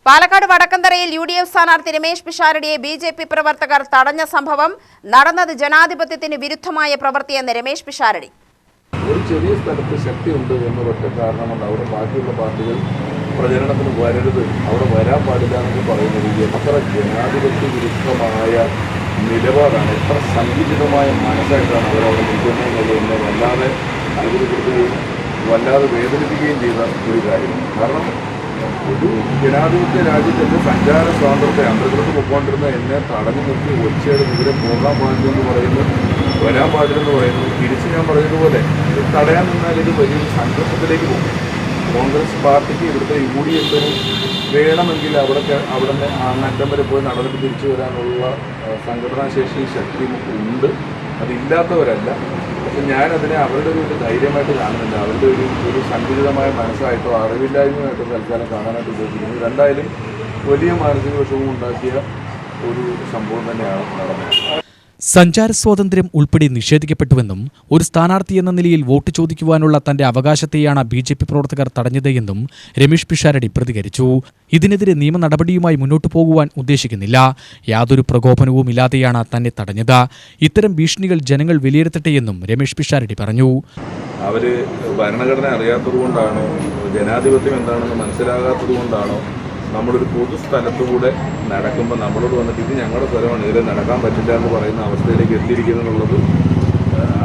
Palakkad വടക്കന്തറയിൽ UDF സ്ഥാനാർത്ഥി Ramesh പിഷാരടിയെ BJP പ്രവർത്തകർ തടഞ്ഞ സംഭവം നടന്നത് ജനാധിപത്യത്തിന് വിരുദ്ധമായ പ്രവൃത്തിയെന്ന് രമേശ് പിഷാരടി. ഒരു ചെറിയ സ്ഥലത്ത് ശക്തിയുണ്ട് എന്നൊരൊറ്റ കാരണം കൊണ്ട് അവിടെ ബാക്കിയുള്ള പാർട്ടികൾ പ്രചരണത്തിന് വരരുത്, അവിടെ വരാൻ പാടില്ല എന്നൊക്കെ പറയുന്നത് എത്ര ജനാധിപത്യ വിരുദ്ധമായ നിലപാടാണ്, എത്ര സങ്കുചിതമായ മനസ്സായിട്ടാണ് അവരവിടെ നിൽക്കുന്നത് എന്നെ വല്ലാതെ അത്ഭുതപ്പെടുത്തുകയും വല്ലാതെ വേദനിപ്പിക്കുകയും ചെയ്ത ഒരു കാര്യമാണ്. കാരണം ഒരു ജനാധിപത്യ രാജ്യത്തിൻ്റെ സഞ്ചാര സ്വാതന്ത്ര്യത്തെ അന്തർഗതത്ത് പൊയ്ക്കൊണ്ടിരുന്ന എന്നെ തടഞ്ഞു നിർത്തി ഒച്ചയുടെ ഇവരെ പോകാൻ പാടില്ലെന്ന് പറയുന്നു, വരാൻ പാടില്ലെന്ന് പറയുന്നു. തിരിച്ച് ഞാൻ പറഞ്ഞതുപോലെ ഇത് തടയാൻ നിന്നാൽ ഇത് വലിയൊരു സംഘർഷത്തിലേക്ക് പോകും. കോൺഗ്രസ് പാർട്ടിക്ക് ഇവിടുത്തെ യു.ഡി.എഫിന് വേണമെങ്കിൽ അവിടെ നിന്ന് അങ്ങറ്റം വരെ പോയി നടന്നിട്ട് തിരിച്ചു വരാനുള്ള സംഘടനാശേഷി ശക്തി ഉണ്ട്, അതില്ലാത്തവരല്ല. പക്ഷെ ഞാനതിനെ അവരുടെ ഒരു ധൈര്യമായിട്ട് കാണുന്നില്ല, അവരുടെ ഒരു സങ്കുചിതമായ മനസ്സായിട്ടോ അറിവില്ലായ്മയായിട്ടോ തൽക്കാലം കാണാനായിട്ട് ഉദ്ദേശിക്കുന്നത്. രണ്ടായാലും വലിയ മാനസിക വിഷമം ഉണ്ടാക്കിയ ഒരു സംഭവം തന്നെയാണ് നടന്നത്. സഞ്ചാര സ്വാതന്ത്ര്യം ഉൾപ്പെടെ നിഷേധിക്കപ്പെട്ടുവെന്നും ഒരു സ്ഥാനാർത്ഥി എന്ന നിലയിൽ വോട്ട് ചോദിക്കുവാനുള്ള തന്റെ അവകാശത്തെയാണ് ബി.ജെ.പി പ്രവർത്തകർ തടഞ്ഞത് എന്നും രമേശ് പിഷാരടി പ്രതികരിച്ചു. ഇതിനെതിരെ നിയമ നടപടിയുമായി മുന്നോട്ടു പോകുവാൻ ഉദ്ദേശിക്കുന്നില്ല. യാതൊരു പ്രകോപനവും ഇല്ലാതെയാണ് തന്നെ തടഞ്ഞത്. ഇത്തരം ഭീഷണികൾ ജനങ്ങൾ വിലയിരുത്തട്ടെയെന്നും രമേശ് പിഷാരടി പറഞ്ഞു. അവര് ഭരണഘടന അറിയാത്തതുകൊണ്ടാണോ, ജനാധിപത്യം എന്താണെന്ന് മനസ്സിലാകാത്തതുകൊണ്ടാണോ നമ്മളൊരു പൊതുസ്ഥലത്തുകൂടെ നടക്കുമ്പോൾ നമ്മളോട് വന്നിട്ട് ഇത് ഞങ്ങളുടെ സ്ഥലമാണ്, ഇതിൽ നടക്കാൻ പറ്റില്ല എന്ന് പറയുന്ന അവസ്ഥയിലേക്ക് എത്തിയിരിക്കുന്നുള്ളത്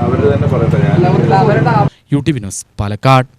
അവർ തന്നെ പറയട്ടെ. യു.ടി.വി ന്യൂസ്, പാലക്കാട്.